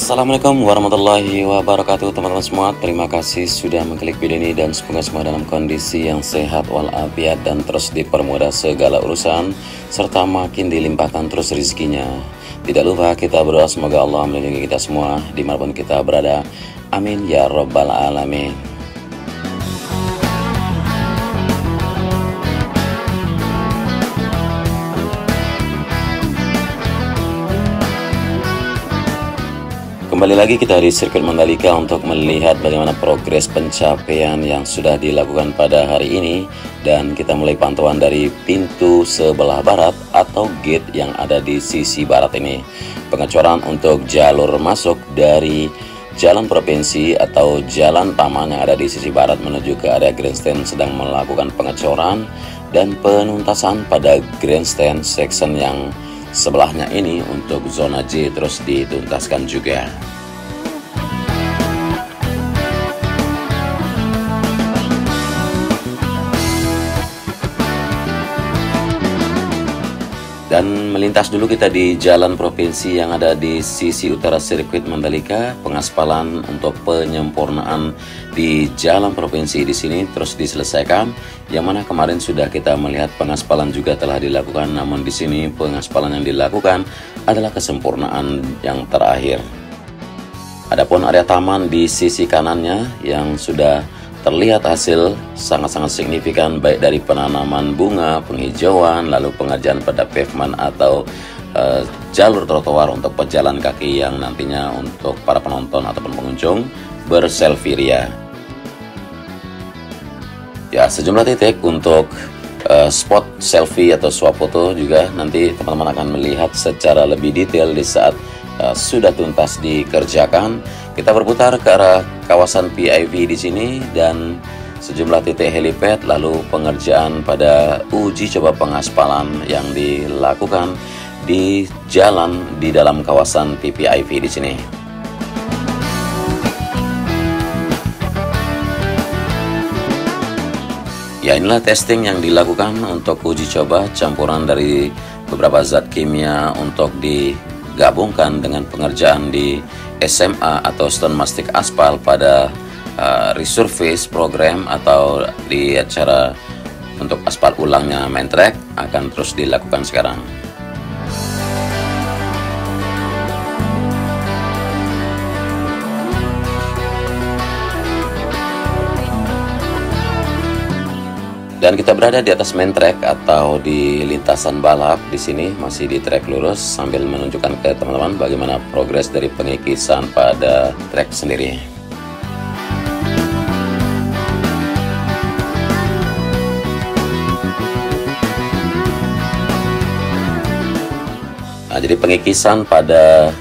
Assalamualaikum warahmatullahi wabarakatuh teman-teman semua. Terima kasih sudah mengklik video ini dan semoga semua dalam kondisi yang sehat walafiat dan terus dipermudah segala urusan serta makin dilimpahkan terus rezekinya. Tidak lupa kita berdoa semoga Allah melindungi kita semua dimanapun kita berada. Amin ya rabbal alamin. Kembali lagi kita di sirkuit Mandalika untuk melihat bagaimana progres pencapaian yang sudah dilakukan pada hari ini. Dan kita mulai pantauan dari pintu sebelah barat atau gate yang ada di sisi barat ini. Pengecoran untuk jalur masuk dari jalan provinsi atau jalan taman yang ada di sisi barat menuju ke area grandstand sedang melakukan pengecoran dan penuntasan pada grandstand section yang sebelahnya ini untuk zona J terus dituntaskan juga. Dan melintas dulu kita di jalan provinsi yang ada di sisi utara sirkuit Mandalika. Pengaspalan untuk penyempurnaan di jalan provinsi di sini terus diselesaikan. Yang mana kemarin sudah kita melihat pengaspalan juga telah dilakukan, namun di sini pengaspalan yang dilakukan adalah kesempurnaan yang terakhir. Adapun area taman di sisi kanannya yang sudah terlihat hasil sangat-sangat signifikan baik dari penanaman bunga, penghijauan, lalu pengerjaan pada pavement atau jalur trotoar untuk pejalan kaki yang nantinya untuk para penonton ataupun pengunjung berselfie ria. Ya, sejumlah titik untuk spot selfie atau swafoto juga nanti teman-teman akan melihat secara lebih detail di saat sudah tuntas dikerjakan. Kita berputar ke arah kawasan PIV di sini dan sejumlah titik helipad, lalu pengerjaan pada uji coba pengaspalan yang dilakukan di jalan di dalam kawasan PPIV di sini. Ya, inilah testing yang dilakukan untuk uji coba campuran dari beberapa zat kimia untuk digabungkan dengan pengerjaan di SMA atau stone mastic aspal pada resurface program atau di acara untuk aspal ulangnya main track akan terus dilakukan sekarang. Dan kita berada di atas main track atau di lintasan balap. Di sini masih di track lurus sambil menunjukkan ke teman-teman bagaimana progres dari pengikisan pada track sendiri. Nah, jadi pengikisan pada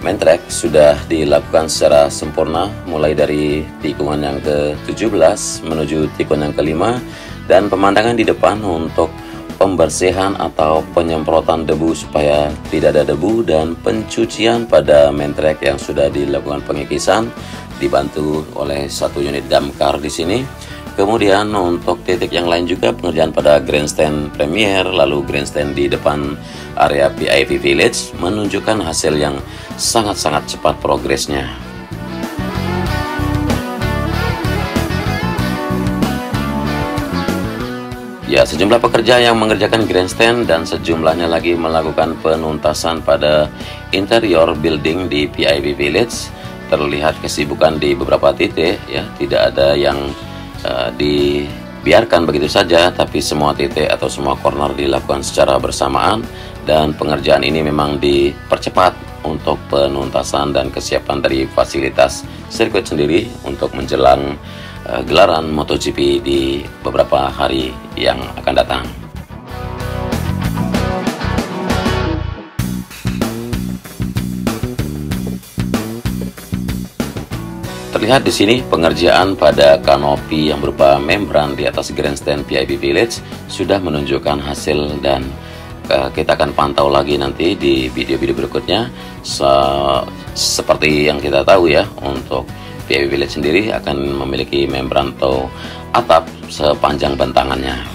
main track sudah dilakukan secara sempurna mulai dari tikungan yang ke-17 menuju tikungan yang ke-5. Dan pemandangan di depan untuk pembersihan atau penyemprotan debu supaya tidak ada debu dan pencucian pada main track yang sudah dilakukan pengikisan dibantu oleh satu unit damkar di sini. Kemudian untuk titik yang lain juga pengerjaan pada grandstand premier lalu grandstand di depan area PIV Village menunjukkan hasil yang sangat-sangat cepat progresnya. Ya, sejumlah pekerja yang mengerjakan grandstand dan sejumlahnya lagi melakukan penuntasan pada interior building di PIV Village. Terlihat kesibukan di beberapa titik, ya, tidak ada yang dibiarkan begitu saja, tapi semua titik atau semua corner dilakukan secara bersamaan dan pengerjaan ini memang dipercepat untuk penuntasan dan kesiapan dari fasilitas sirkuit sendiri untuk menjelang gelaran MotoGP di beberapa hari yang akan datang. Terlihat di sini pengerjaan pada kanopi yang berupa membran di atas grandstand PIV Village sudah menunjukkan hasil dan kita akan pantau lagi nanti di video-video berikutnya. Seperti yang kita tahu ya, untuk PIV Village sendiri akan memiliki membran atau atap sepanjang bentangannya.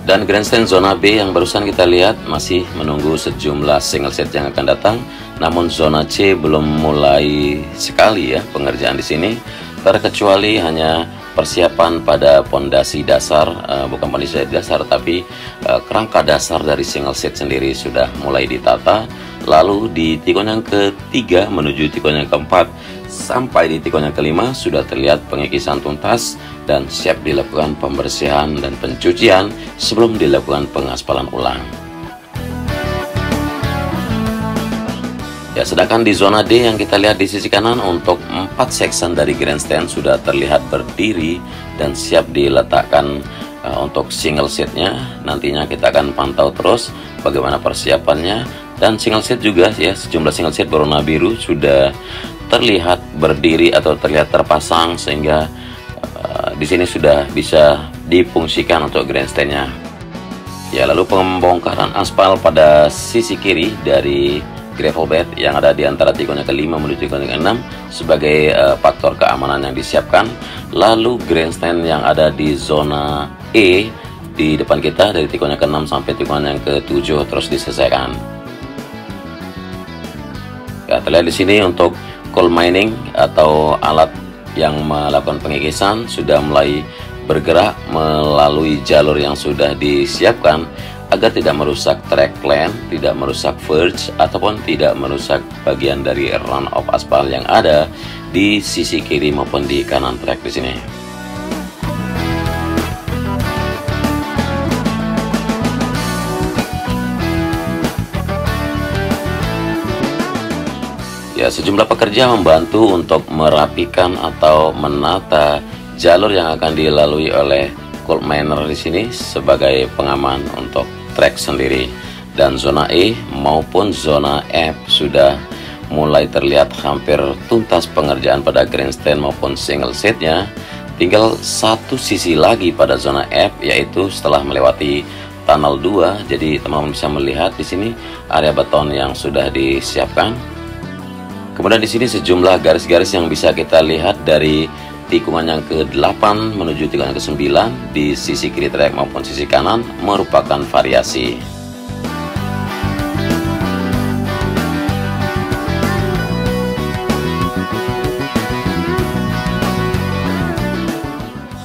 Dan grandstand zona B yang barusan kita lihat masih menunggu sejumlah single set yang akan datang. Namun zona C belum mulai sekali ya pengerjaan di sini, terkecuali hanya persiapan pada pondasi dasar, bukan pondasi dasar tapi kerangka dasar dari single set sendiri sudah mulai ditata. Lalu di tikon yang ketiga menuju tikon yang keempat sampai di tikon yang kelima sudah terlihat pengikisan tuntas dan siap dilakukan pembersihan dan pencucian sebelum dilakukan pengaspalan ulang. Ya, sedangkan di zona D yang kita lihat di sisi kanan untuk 4 section dari grandstand sudah terlihat berdiri dan siap diletakkan untuk single setnya. Nantinya kita akan pantau terus bagaimana persiapannya, dan single set juga ya, sejumlah single set berwarna biru sudah terlihat berdiri atau terlihat terpasang sehingga di sini sudah bisa difungsikan untuk grandstandnya. Ya, lalu pembongkaran aspal pada sisi kiri dari gravel bed yang ada di antara tikungan ke-5 menuju tikungan ke-6 sebagai faktor keamanan yang disiapkan. Lalu grandstand yang ada di zona E di depan kita dari tikungan ke-6 sampai tikungan yang ke-7 terus diselesaikan. Ya, terlihat di sini untuk coal mining atau alat yang melakukan pengikisan sudah mulai bergerak melalui jalur yang sudah disiapkan agar tidak merusak track plan, tidak merusak verge, ataupun tidak merusak bagian dari run of aspal yang ada di sisi kiri maupun di kanan track di sini. Ya, sejumlah pekerja membantu untuk merapikan atau menata jalur yang akan dilalui oleh coal miner di sini sebagai pengaman untuk trek sendiri. Dan zona E maupun zona F sudah mulai terlihat hampir tuntas pengerjaan pada grandstand maupun single setnya. Tinggal satu sisi lagi pada zona F, yaitu setelah melewati tunnel 2. Jadi teman-teman bisa melihat di sini area beton yang sudah disiapkan. Kemudian di sini sejumlah garis-garis yang bisa kita lihat dari tikungan yang ke-8 menuju tikungan yang ke-9 di sisi kiri trek maupun sisi kanan merupakan variasi.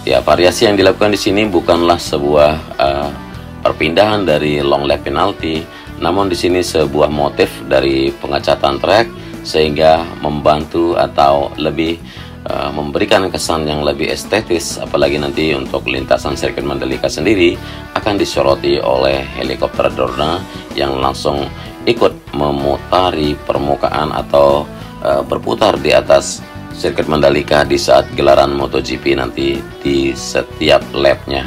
Ya, variasi yang dilakukan di sini bukanlah sebuah perpindahan dari long lap penalty, namun di sini sebuah motif dari pengecatan trek sehingga membantu atau lebih memberikan kesan yang lebih estetis, apalagi nanti untuk lintasan sirkuit Mandalika sendiri akan disoroti oleh helikopter Dorna yang langsung ikut memutari permukaan atau berputar di atas sirkuit Mandalika di saat gelaran MotoGP nanti di setiap lapnya.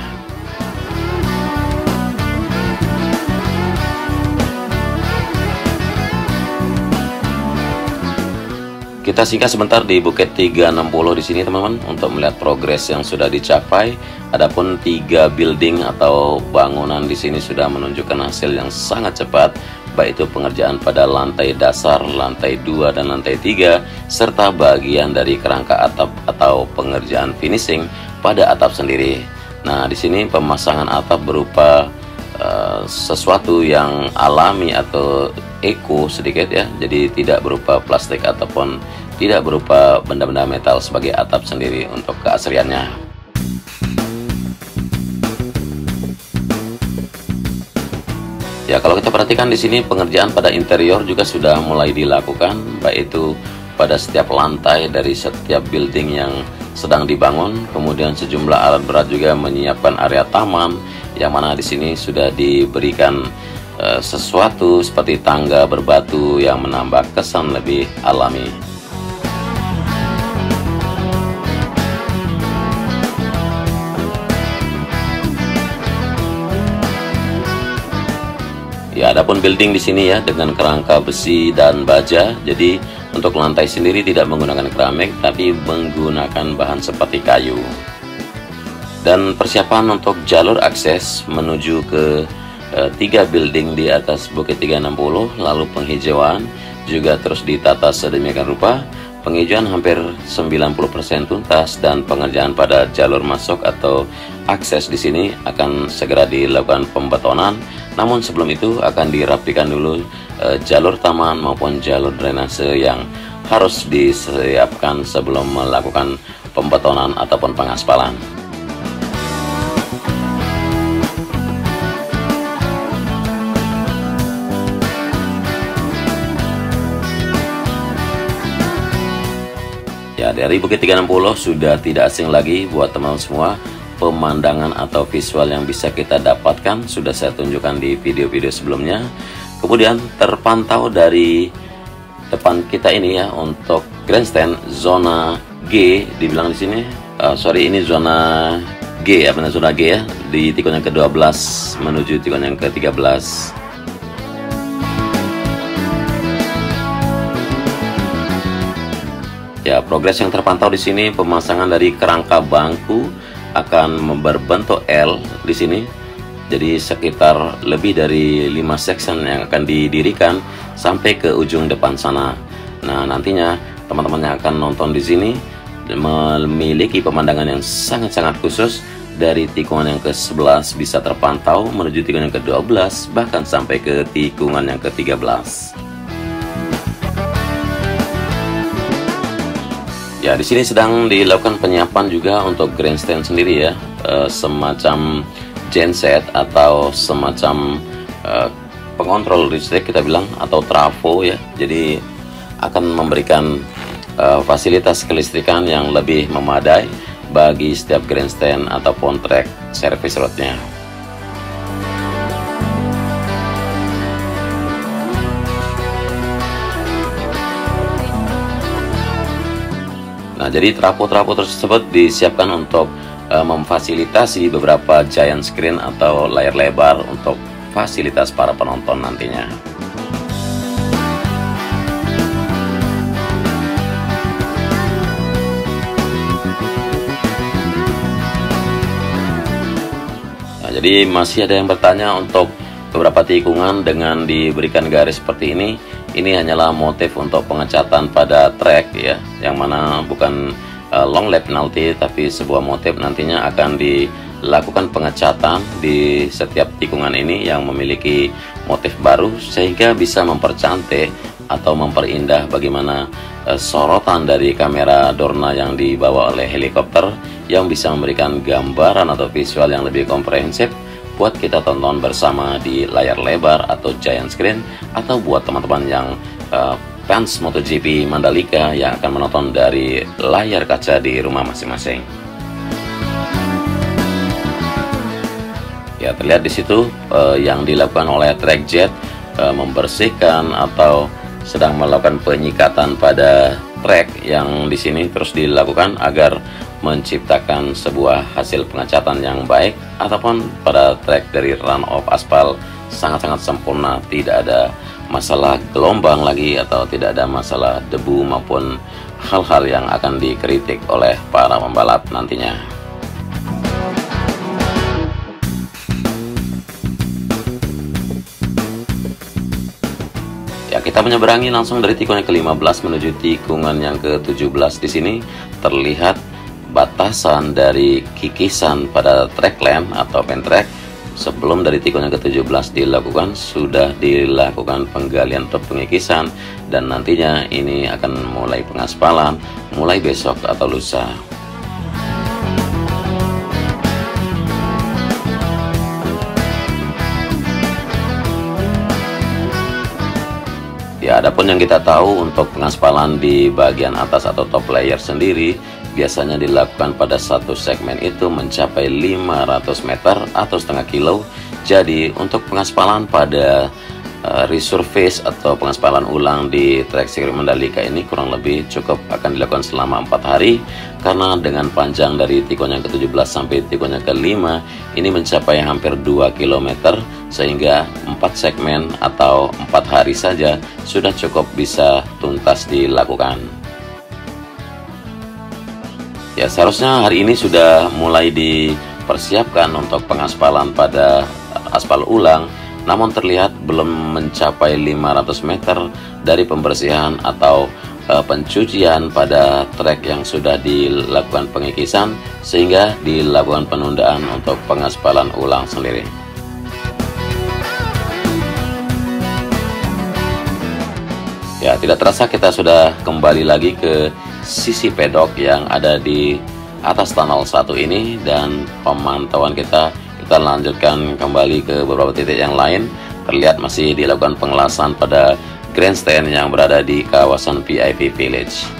Kita singgah sebentar di Bukit 360 di sini teman-teman untuk melihat progres yang sudah dicapai. Adapun 3 building atau bangunan di sini sudah menunjukkan hasil yang sangat cepat, baik itu pengerjaan pada lantai dasar, lantai 2 dan lantai 3 serta bagian dari kerangka atap atau pengerjaan finishing pada atap sendiri. Nah, di sini pemasangan atap berupa sesuatu yang alami atau eco sedikit ya, jadi tidak berupa plastik ataupun tidak berupa benda-benda metal sebagai atap sendiri untuk keasriannya. Ya, kalau kita perhatikan di sini pengerjaan pada interior juga sudah mulai dilakukan, baik itu pada setiap lantai dari setiap building yang sedang dibangun. Kemudian sejumlah alat berat juga menyiapkan area taman yang mana di sini sudah diberikan sesuatu seperti tangga berbatu yang menambah kesan lebih alami. Ya, adapun building di sini ya dengan kerangka besi dan baja. Jadi untuk lantai sendiri tidak menggunakan keramik tapi menggunakan bahan seperti kayu. Dan persiapan untuk jalur akses menuju ke 3 building di atas Bukit 360, lalu penghijauan juga terus ditata sedemikian rupa Penghijauan hampir 90% tuntas dan pengerjaan pada jalur masuk atau akses di sini akan segera dilakukan pembetonan. Namun sebelum itu akan dirapikan dulu jalur taman maupun jalur drainase yang harus disiapkan sebelum melakukan pembetonan ataupun pengaspalan. Ya, dari Bukit 360 sudah tidak asing lagi buat teman-teman semua. Pemandangan atau visual yang bisa kita dapatkan sudah saya tunjukkan di video-video sebelumnya. Kemudian terpantau dari depan kita ini ya, untuk grandstand zona G dibilang di sini. Ini zona G ya, benar, zona G ya, di tikungan yang ke-12 menuju tikungan yang ke-13. Ya, progres yang terpantau di sini, pemasangan dari kerangka bangku akan berbentuk L di sini. Jadi sekitar lebih dari 5 section yang akan didirikan sampai ke ujung depan sana. Nah, nantinya teman-teman yang akan nonton di sini memiliki pemandangan yang sangat-sangat khusus. Dari tikungan yang ke-11 bisa terpantau menuju tikungan yang ke-12, bahkan sampai ke tikungan yang ke-13. Ya, di sini sedang dilakukan penyiapan juga untuk grandstand sendiri ya, semacam genset atau semacam pengontrol listrik kita bilang, atau trafo ya. Jadi akan memberikan fasilitas kelistrikan yang lebih memadai bagi setiap grandstand ataupun track service roadnya. Nah, jadi trafo-trafo tersebut disiapkan untuk memfasilitasi beberapa giant screen atau layar lebar untuk fasilitas para penonton nantinya. Nah, jadi masih ada yang bertanya untuk beberapa tikungan dengan diberikan garis seperti ini. Ini hanyalah motif untuk pengecatan pada track ya, yang mana bukan long lap penalty, tapi sebuah motif nantinya akan dilakukan pengecatan di setiap tikungan ini yang memiliki motif baru, sehingga bisa mempercantik atau memperindah bagaimana sorotan dari kamera Dorna yang dibawa oleh helikopter, yang bisa memberikan gambaran atau visual yang lebih komprehensif buat kita tonton bersama di layar lebar atau giant screen, atau buat teman-teman yang fans MotoGP Mandalika yang akan menonton dari layar kaca di rumah masing-masing. Ya, terlihat di situ yang dilakukan oleh Trackjet membersihkan atau sedang melakukan penyikatan pada track yang di sini terus dilakukan agar menciptakan sebuah hasil pengecatan yang baik, ataupun pada track dari run off aspal sangat-sangat sempurna, tidak ada masalah gelombang lagi atau tidak ada masalah debu maupun hal-hal yang akan dikritik oleh para pembalap nantinya. Ya, kita menyeberangi langsung dari tikungan yang ke-15 menuju tikungan yang ke-17. Di sini terlihat batasan dari kikisan pada track lamp atau pentrack. Sebelum dari tikungan yang ke-17 dilakukan, sudah dilakukan penggalian atau pengikisan, dan nantinya ini akan mulai pengaspalan mulai besok atau lusa. Ya, adapun yang kita tahu untuk pengaspalan di bagian atas atau top layer sendiri biasanya dilakukan pada satu segmen itu mencapai 500 meter atau setengah kilo. Jadi untuk pengaspalan pada resurface atau pengaspalan ulang di trek sirkuit Mandalika ini kurang lebih cukup akan dilakukan selama 4 hari, karena dengan panjang dari tikungan yang ke-17 sampai tikungan yang ke-5 ini mencapai hampir 2 km, sehingga 4 segmen atau 4 hari saja sudah cukup bisa tuntas dilakukan. Ya, seharusnya hari ini sudah mulai dipersiapkan untuk pengaspalan pada aspal ulang, namun terlihat belum mencapai 500 meter dari pembersihan atau pencucian pada trek yang sudah dilakukan pengikisan, sehingga dilakukan penundaan untuk pengaspalan ulang sendiri. Ya, tidak terasa kita sudah kembali lagi ke sisi pedok yang ada di atas tunnel 1 ini, dan pemantauan kita lanjutkan kembali ke beberapa titik yang lain. Terlihat masih dilakukan pengelasan pada grandstand yang berada di kawasan VIP Village.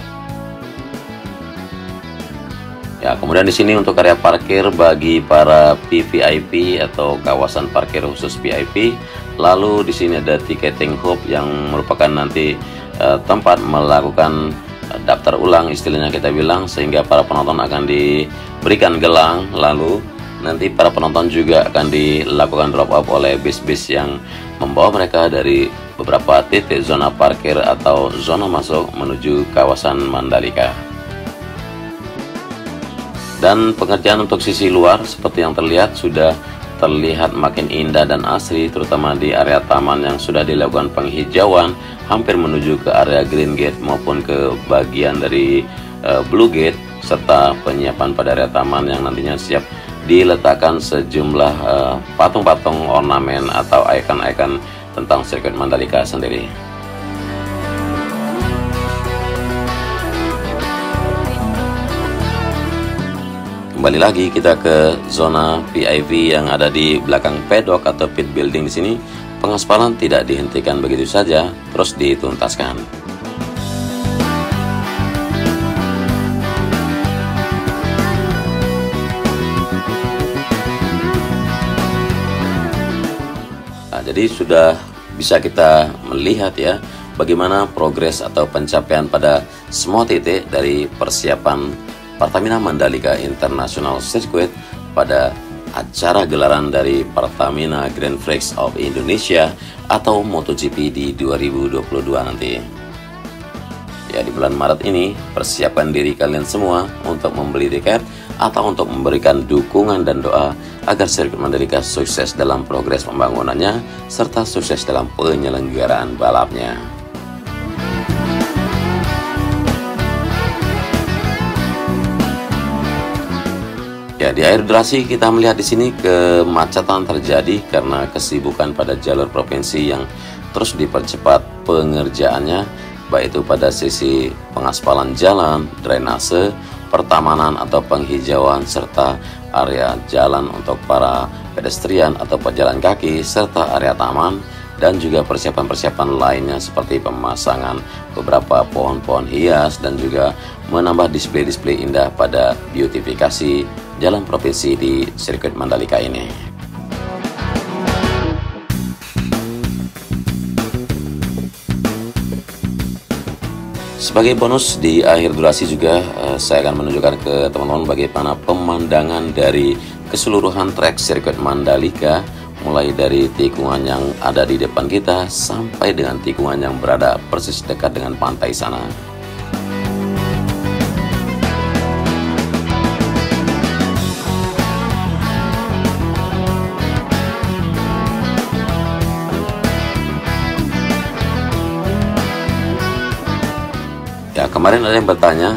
Ya, kemudian di sini untuk area parkir bagi para VVIP atau kawasan parkir khusus VIP. Lalu di sini ada ticketing hub yang merupakan nanti tempat melakukan daftar ulang, istilahnya kita bilang, sehingga para penonton akan diberikan gelang. Lalu nanti para penonton juga akan dilakukan drop off oleh bis-bis yang membawa mereka dari beberapa titik zona parkir atau zona masuk menuju kawasan Mandalika. Dan pengerjaan untuk sisi luar seperti yang terlihat sudah terlihat makin indah dan asri, terutama di area taman yang sudah dilakukan penghijauan hampir menuju ke area Green Gate maupun ke bagian dari Blue Gate, serta penyiapan pada area taman yang nantinya siap diletakkan sejumlah patung-patung ornamen atau ikon-ikon tentang sirkuit Mandalika sendiri. Kembali lagi kita ke zona VIP yang ada di belakang pedok atau pit building. Di sini pengaspalan tidak dihentikan begitu saja, terus dituntaskan. Nah, jadi sudah bisa kita melihat ya bagaimana progres atau pencapaian pada semua titik dari persiapan Pertamina Mandalika International Circuit pada acara gelaran dari Pertamina Grand Prix of Indonesia atau MotoGP di 2022 nanti. Ya, di bulan Maret ini persiapkan diri kalian semua untuk membeli tiket atau untuk memberikan dukungan dan doa agar sirkuit Mandalika sukses dalam progres pembangunannya serta sukses dalam penyelenggaraan balapnya. Ya, di akhir durasi kita melihat di sini kemacetan terjadi karena kesibukan pada jalur provinsi yang terus dipercepat pengerjaannya, baik itu pada sisi pengaspalan jalan, drainase, pertamanan atau penghijauan, serta area jalan untuk para pedestrian atau pejalan kaki, serta area taman, dan juga persiapan-persiapan lainnya seperti pemasangan beberapa pohon-pohon hias dan juga menambah display-display indah pada beautifikasi jalan provinsi di sirkuit Mandalika ini. Sebagai bonus di akhir durasi juga saya akan menunjukkan ke teman-teman bagaimana pemandangan dari keseluruhan trek sirkuit Mandalika, mulai dari tikungan yang ada di depan kita sampai dengan tikungan yang berada persis dekat dengan pantai sana. Ya, kemarin ada yang bertanya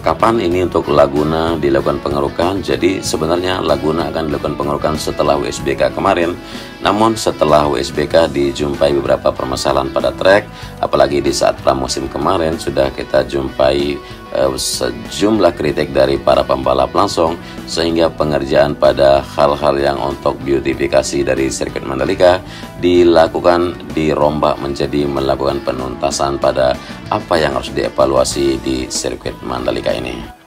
kapan ini untuk Laguna dilakukan pengerukan. Jadi sebenarnya Laguna akan dilakukan pengerukan setelah WSBK kemarin. Namun setelah WSBK dijumpai beberapa permasalahan pada trek, apalagi di saat pramusim kemarin sudah kita jumpai sejumlah kritik dari para pembalap langsung, sehingga pengerjaan pada hal-hal yang untuk beautifikasi dari sirkuit Mandalika dirombak menjadi melakukan penuntasan pada apa yang harus dievaluasi di sirkuit Mandalika ini.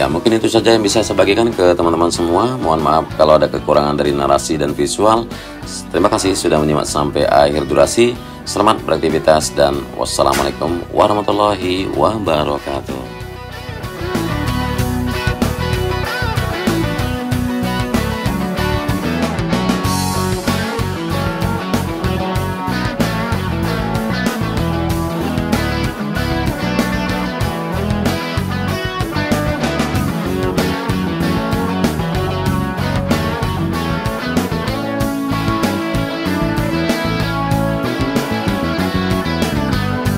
Ya, mungkin itu saja yang bisa saya bagikan ke teman-teman semua. Mohon maaf kalau ada kekurangan dari narasi dan visual. Terima kasih sudah menyimak sampai akhir durasi. Selamat beraktivitas dan wassalamualaikum warahmatullahi wabarakatuh.